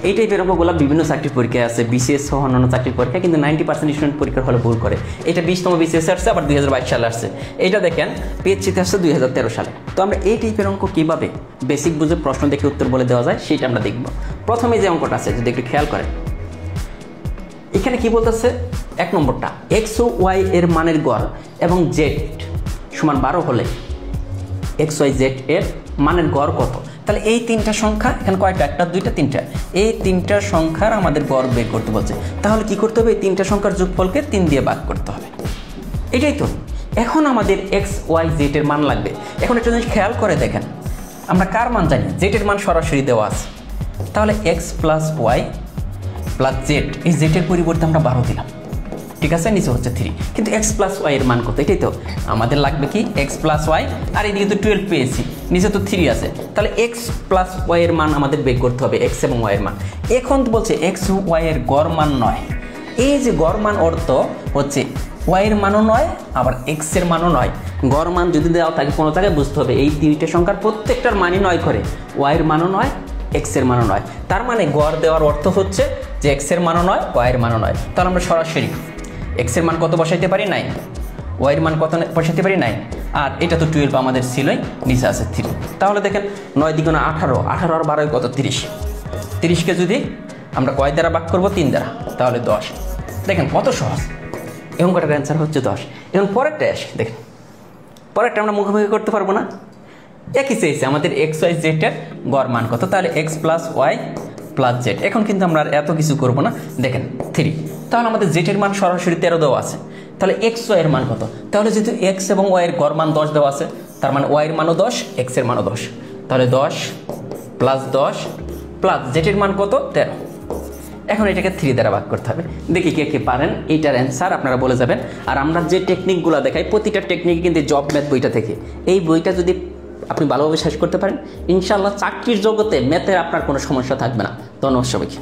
এই টাইপের অঙ্কগুলো বিভিন্ন চাকরির পরীক্ষায় আছে, বিসিএস সহ অন্যান্য চাকরির পরীক্ষা, কিন্তু 90% স্টুডেন্ট পরীক্ষার হলে ভুল করে। এটা 20তম বিসিএস আসছে, আবার 2022 সালে আসছে। এইটা দেখেন পিএইচসিতে আসছে 2013 সালে। তো আমরা এই টাইপের অঙ্ক কীভাবে বেসিক বুঝে প্রশ্ন দেখে উত্তর বলে দেওয়া যায় সেটা আমরা দেখব। প্রথমে যে অঙ্কটা আছে যদি একটু খেয়াল করেন, এখানে কি বলতেছে, 1 নম্বরটা এক্স ও ওয়াই এর মানের গড় এবং জেড সমান 12 হলে এক্স ওয়াই জেড এর মানের গড় কত। তাহলে এই তিনটা সংখ্যা এখানে কয়টা, একটা দুইটা তিনটা, এই তিনটা সংখ্যার আমাদের গড় বের করতে বলছে। তাহলে কি করতে হবে, এই তিনটা সংখ্যার যোগফলকে 3 দিয়ে ভাগ করতে হবে। এটাই তো। এখন আমাদের এক্স ওয়াই জেড এর মান লাগবে। এখন একটা জিনিস খেয়াল করে দেখেন, আমরা কার মান জানি, জেড এর মান সরাসরি দেওয়া আছে। তাহলে X plus Y plus Z, এই জেডের পরিবর্তে আমরা 12 দিলাম, ঠিক আছে, নিচে হচ্ছে 3। কিন্তু এক্স প্লাস ওয়াই এর মান কত, এটাই তো আমাদের লাগবে কি, এক্স প্লাস ওয়াই, আর এদিকে তো 12 পেয়েছি, নিচে তো 3 আছে। তাহলে এক্স প্লাস ওয়াই এর মান আমাদের বের করতে হবে, এক্স এবং ওয়াই এর মান। এখন তো বলছে এক্স ও ওয়াই এর গড় মান নয়। এই যে গড় মান অর্থ হচ্ছে ওয়াই এর মানও নয়, আবার এক্স এর মানও নয়। গড় মান যদি দেওয়া থাকে কোনো জায়গায় বুঝতে হবে এই তিনটে সংখ্যার প্রত্যেকটার মানই 9 করে, ওয়াই এর মানও নয়, এক্স এর মানও নয়। তার মানে গড় দেওয়ার অর্থ হচ্ছে যে এক্স এর মানও নয়, ওয়াই এর মানও নয়। তাহলে আমরা সরাসরি এক্স এর মান কত বসাইতে পারি, 9, ওয়াই এর মান কত বসাইতে পারি, 9, আর এটা তো 12 আমাদের ছিলই, নিচে আছে 3। তাহলে দেখেন 9 দ্বিগুণে 18, 18 আর 12 কত, 30। 30কে যদি আমরা কয় দ্বারা ভাগ করবো, 3 দ্বারা, তাহলে 10। দেখেন কত সহজ, এই অঙ্কটার অ্যান্সার হচ্ছে 10। এখন পরেরটা আসে, দেখেন পরেরটা আমরা মুখোমুখি করতে পারবো না, একই চেয়েছে আমাদের এক্স ওয়াই জেড এর গড় মান কত। তাহলে X plus Y plus Z. এখন কিন্তু আমরা আর এত কিছু করবো না, দেখেন 3। তাহলে আমাদের জেড এর মান সরাসরি 13 দেওয়া আছে। তাহলে এক্স ওয়াই এর মান কত, তাহলে যেহেতু এক্স এবং ওয়াই এর গড় মান 10 দেওয়া আছে, তার মানে ওয়াই এর মানও 10, এক্স এর মানও 10। তাহলে 10 প্লাস 10 প্লাস জেড এর মান কত, 13। এখন এটাকে 3 দ্বারা ভাগ করতে হবে। দেখি কে কে পারেন, এইটার অ্যান্সার আপনারা বলে যাবেন। আর আমরা যে টেকনিকগুলো দেখাই, প্রতিটা টেকনিক কিন্তু জব ম্যাথ বইটা থেকে, এই বইটা যদি আপনি ভালোভাবে শেষ করতে পারেন, ইনশাআল্লাহ চাকরির জগতে ম্যাথের আপনার কোনো সমস্যা থাকবে না। ধন্যবাদ সবাইকে।